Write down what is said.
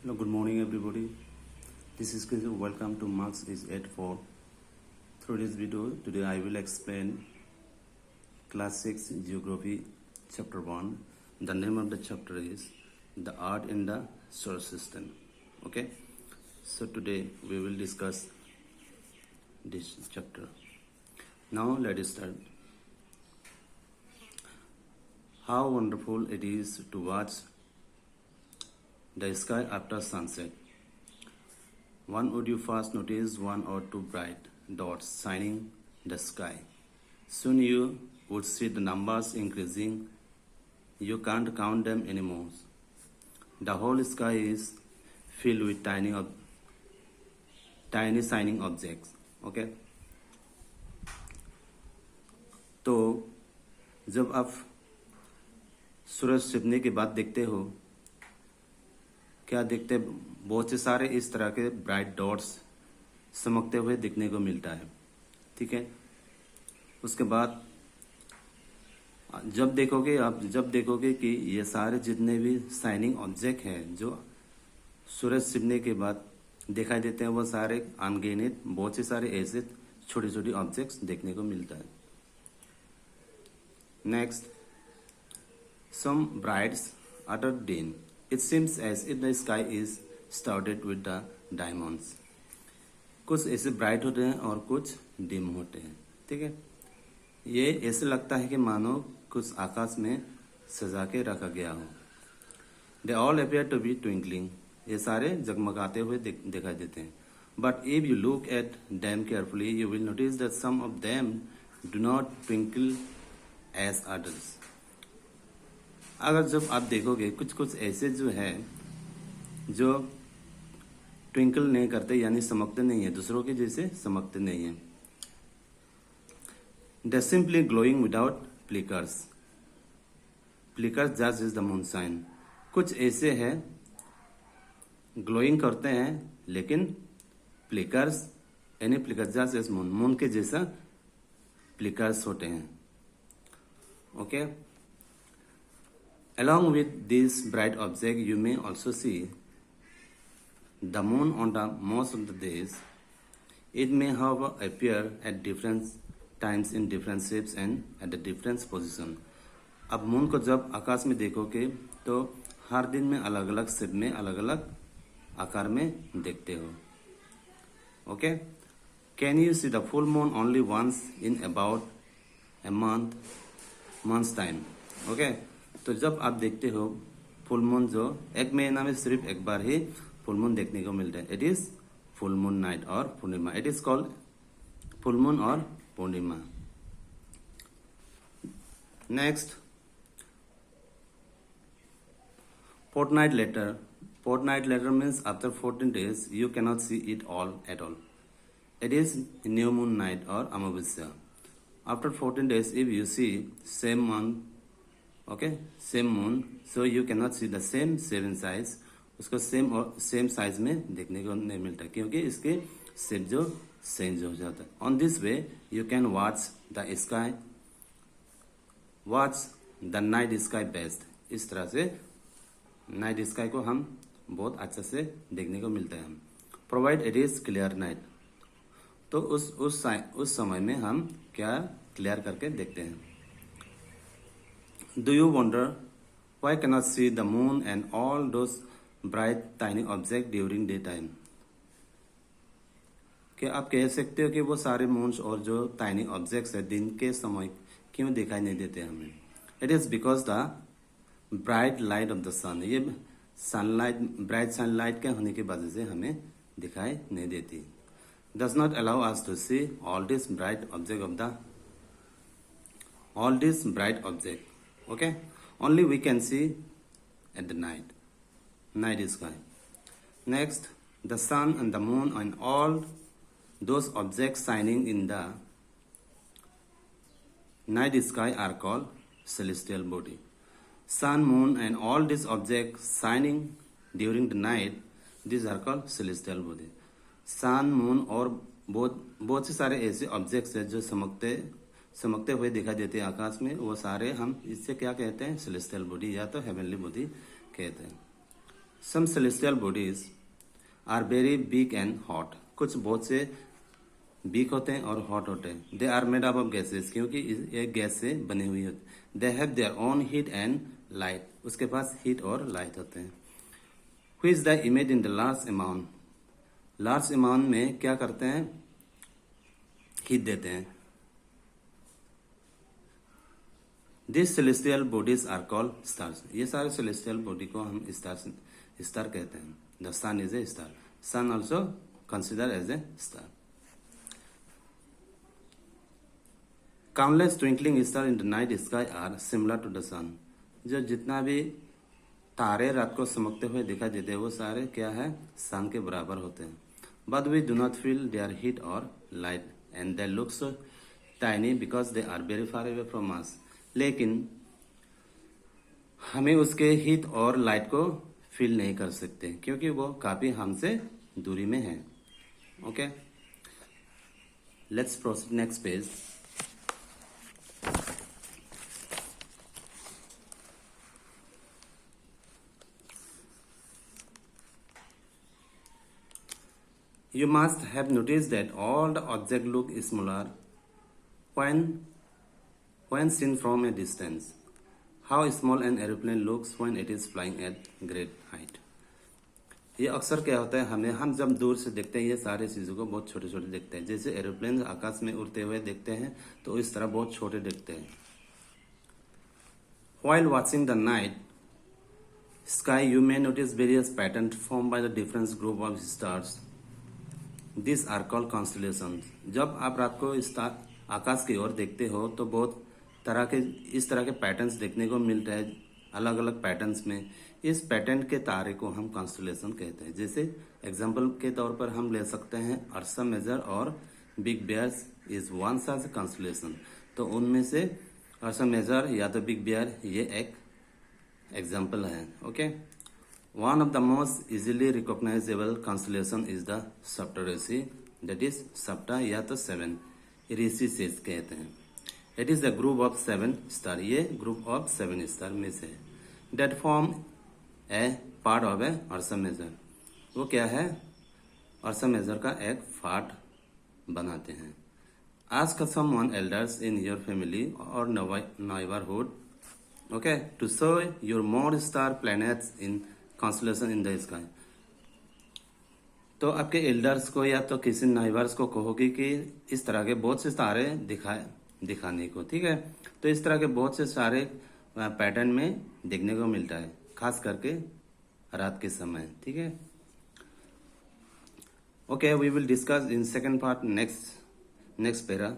Hello, good morning, everybody. This is Kizu. Welcome to Marks is 8-4. Through this video, today I will explain Class 6 Geography, Chapter 1. The name of the chapter is The Art in the Solar System. Okay, so today we will discuss this chapter. Now, let us start. How wonderful it is to watch the sky after sunset. Would you first notice one or two bright dots shining the sky? Soon you would see the numbers increasing. You can't count them anymore. The whole sky is filled with tiny shining objects. Okay? तो जब आप सूरज छिपने के बाद देखते हो, क्या देखते हैं? बहुत से सारे इस तरह के ब्राइट डॉट्स चमकते हुए दिखने को मिलता है। ठीक है, उसके बाद जब देखोगे कि ये सारे जितने भी शाइनिंग ऑब्जेक्ट हैं जो सूरज छिपने के बाद दिखाई देते हैं, वो सारे अनगिनत बहुत से सारे ऐसे छोटे छोटे ऑब्जेक्ट्स देखने को मिलता है। नेक्स्ट, सम ब्राइट्स अदर दिन It seems as if the sky is studded with the diamonds. कुछ ऐसे ब्राइट होते हैं और कुछ डिम होते हैं। ठीक है, ये ऐसे लगता है कि मानो कुछ आकाश में सजा के रखा गया हो। They all appear to be twinkling. ये सारे जगमगाते हुए दिखाई देते हैं। But if you look at them carefully, you will notice that some of them do not twinkle as others. अगर जब आप देखोगे कुछ ऐसे जो है जो ट्विंकल नहीं करते, यानी चमकते नहीं है, दूसरों के जैसे चमकते नहीं है। दे simply glowing without flickers just is the moonshine. कुछ ऐसे है ग्लोइंग करते हैं लेकिन फ्लिकर्स यानी फ्लिकर्स जस्ट इज मून के जैसा फ्लिकर्स होते हैं। Okay, Along with these bright objects, you may also see the moon on the most of the days. It may, however, appear at different times in different shapes and at a different position. अब moon को जब आकाश में देखोगे तो हर दिन में अलग अलग शेप में, अलग अलग आकार में देखते हो। Okay? Can you see the full moon only once in about a month's time? Okay? तो जब आप देखते हो फुल मून, जो एक महीना में सिर्फ एक बार ही फुल मून देखने को मिलता है, it is full moon night और पूर्णिमा। It is called full moon और पूर्णिमा। Next, fortnight later means after 14 days you cannot see it all at all. It is new moon night or amavasya. After 14 days, if you see same month, same moon, so you cannot see the same size. उसको same size में देखने को नहीं मिलता क्योंकि इसके shape जो change हो जाता है। On this way you can watch the night sky best. इस तरह से नाइट स्काई को हम बहुत अच्छे से देखने को मिलता है। Provide it is clear night, तो उस समय में हम क्या क्लियर करके देखते हैं। Do you wonder why cannot see the moon and all those bright tiny objects during daytime? क्या आप कह सकते हो कि वो सारे मून्स और जो टाइनी ऑब्जेक्ट्स है दिन के समय क्यों दिखाई नहीं देते हमें? It is because the bright light of the sun, ये ब्राइट सनलाइट के होने की वजह से हमें दिखाई नहीं देती। Does not allow us to see all these bright objects. Okay, only we can see at the night sky. Next, the sun and the moon and all those objects shining in the night sky are called celestial body. Sun, moon and all these objects shining during the night, these are called celestial body. Sun, moon और बहुत से सारे ऐसे objects हैं जो चमकते हुए दिखाई देते हैं आकाश में, वो सारे हम इससे क्या कहते हैं? सेलेस्टियल बॉडी या तो हेवनली बॉडी कहते हैं। Some celestial bodies are very big and hot, कुछ बहुत से बिग होते हैं और हॉट होते हैं। They are made up of gases, क्योंकि ये गैस से बनी हुई होती। They have their own heat and light, उसके पास हीट और लाइट होते हैं। हुई is the image in the large amount, large amount में क्या करते हैं, हीट देते हैं। This celestial bodies are called stars, ये सारे सेलेस्टियल बॉडी को हम स्टार कहते हैं। The sun is a star, sun also consider as a star. Countless twinkling star in the night sky are similar to the sun, जो जितना भी तारे रात को चमकते हुए दिखाई देते हैं वो सारे क्या है, सन के बराबर होते हैं। But we do not feel there heat और light and they look so tiny because they are very far away from us, लेकिन हमें उसके हीट और लाइट को फील नहीं कर सकते क्योंकि वो काफी हमसे दूरी में है। Okay, let's proceed next page. You must have noticed that all the objects look smaller when seen from a distance. How small an aeroplane looks when it is flying at great height. ये अक्सर क्या होता है, हम जब दूर से देखते हैं ये सारे चीज़ों को बहुत छोटे छोटे देखते हैं। जैसे एरोप्लेन आकाश में उड़ते हुए देखते हैं तो इस तरह बहुत छोटे दिखते हैं। While watching the night sky, you may notice various patterns formed by the different group of stars. These are called constellations. जब आप रात को आकाश की ओर देखते हो तो बहुत इस तरह के पैटर्न्स देखने को मिलते हैं अलग अलग पैटर्न्स में। इस पैटर्न के तारे को हम कॉन्स्टेलेशन कहते हैं। जैसे एग्जांपल के तौर पर हम ले सकते हैं अर्सा मेजर और big bears is one such constellation. तो उनमें से अर्सा मेजर या तो बिग बेयर ये एक एग्जाम्पल है। Okay, one of the most easily recognizable constellation is the Saptarishi, that is सप्ता या तो 7 ऋषि शेष कहते हैं। It is a group of 7 star, ये group of 7 star में से that form a part of a Ursa Major। वो क्या है, Ursa Major का एक पार्ट बनाते हैं। Ask someone elders in your family or neighborhood, okay, to show your more star planets in constellation in the sky। तो आपके elders को या तो किसी नाइबर्स को कहोगे कि इस तरह के बहुत से तारे दिखाने को, ठीक है। तो इस तरह के बहुत से सारे पैटर्न में देखने को मिलता है, खास करके रात के समय, ठीक है। Okay, we will discuss in second part next para.